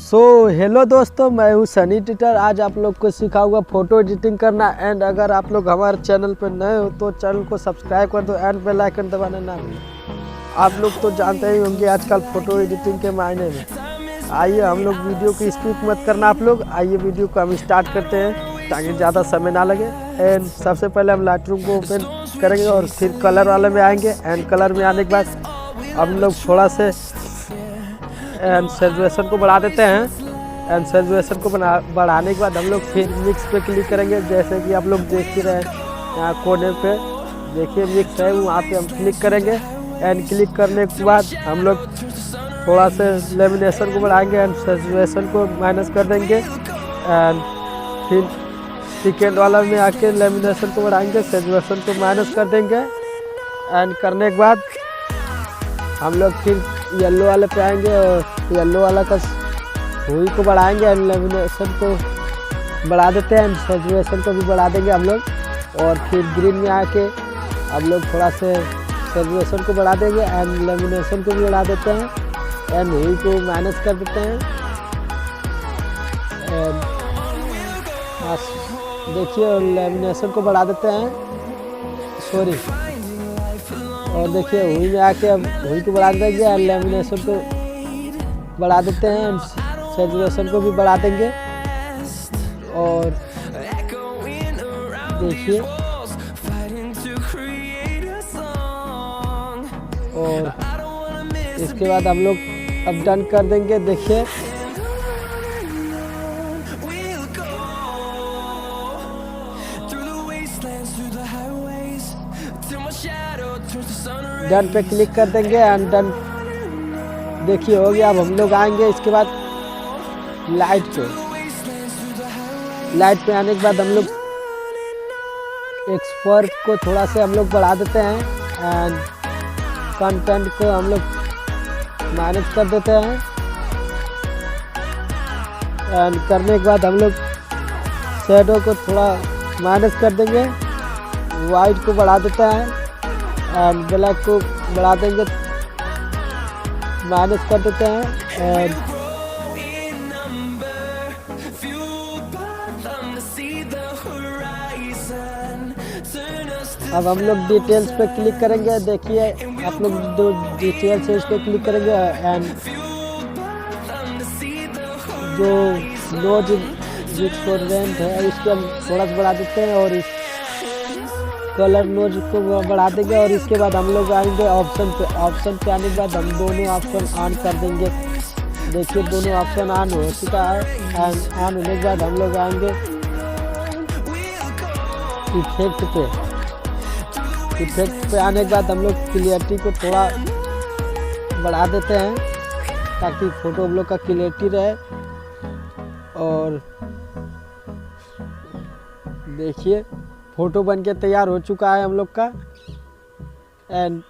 Hello दोस्तों, मैं हूँ सनी एडिटर। आज आप लोग को सिखाऊंगा फ़ोटो एडिटिंग करना। एंड अगर आप लोग हमारे चैनल पर नए हो तो चैनल को सब्सक्राइब कर दो एंड बेल आइकन दबाना ना भूलें। आप लोग तो जानते ही होंगे आजकल फ़ोटो एडिटिंग के मायने में। आइए हम लोग वीडियो की स्किप मत करना आप लोग। आइए वीडियो को हम स्टार्ट करते हैं ताकि ज़्यादा समय ना लगे। एंड सबसे पहले हम लाइटरूम को ओपन करेंगे और फिर कलर वाले में आएंगे। एंड कलर में आने के बाद हम लोग थोड़ा से एंड सैचुरेशन को बढ़ा देते हैं। एंड सैचुरेशन को बढ़ाने के बाद हम लोग फिर मिक्स पे क्लिक करेंगे। जैसे कि आप लोग देख ही रहे हैं, यहाँ कोने पे देखिए मिक्स है, वहाँ पे हम क्लिक करेंगे। एंड क्लिक करने के बाद हम लोग थोड़ा से लेमिनेशन को बढ़ाएंगे एंड सैचुरेशन को माइनस कर देंगे। एंड फिर सेकेंड वाला में आके लेमिनेशन को बढ़ाएंगे, सैचुरेशन को माइनस कर देंगे। एंड करने के बाद हम लोग फिर येलो वाले पे आएंगे और येलो वाला का हुई को बढ़ाएंगे एंड लेमिनेशन को बढ़ा देते हैं एंड सैचुरेशन को भी बढ़ा देंगे हम लोग। और फिर ग्रीन में आके हम लोग थोड़ा से सैचुरेशन को बढ़ा देंगे एंड लेमिनेशन को भी बढ़ा देते हैं एंड हुई को माइनस कर देते हैं। एंड देखिए और लेमिनेशन को बढ़ा देते हैं, सॉरी। और देखिए हुई में आके अब हुई को बढ़ा देंगे एंड लेमिनेशन को बढ़ा देते हैं एंड सैचुरेशन को भी बढ़ा देंगे। और देखिए और इसके बाद हम लोग अब डन कर देंगे। देखिए डन पे क्लिक कर देंगे एंड डन देखिए हो गया। अब हम लोग आएंगे इसके बाद लाइट पे आने के बाद हम लोग एक्सपर्ट को थोड़ा से हम लोग बढ़ा देते हैं एंड कंटेंट को हम लोग माइनस कर देते हैं। एंड करने के बाद हम लोग शैडो को थोड़ा माइनस कर देंगे, वाइट को बढ़ा देते हैं एंड ब्लैक को बढ़ा देंगे, माइनस कर देते हैं। एंड अब हम लोग डिटेल्स पे क्लिक करेंगे। देखिए आप लोग जो डिटेल्स है इस पर क्लिक करेंगे एंड जो नोज रेंट है इसको हम थोड़ा सा बढ़ा देते हैं और इस कलर नोज को बढ़ा देंगे। और इसके बाद हम लोग आएंगे ऑप्शन पे आने के बाद हम दोनों ऑप्शन ऑन कर देंगे। देखिए दोनों ऑप्शन ऑन हो चुका है एंड ऑन होने के बाद हम लोग आएंगे इफेक्ट पे आने के बाद हम लोग क्लियरिटी को थोड़ा बढ़ा देते हैं ताकि फ़ोटो हम लोग का क्लियरिटी रहे। और देखिए फ़ोटो बनके तैयार हो चुका है हम लोग का। एंड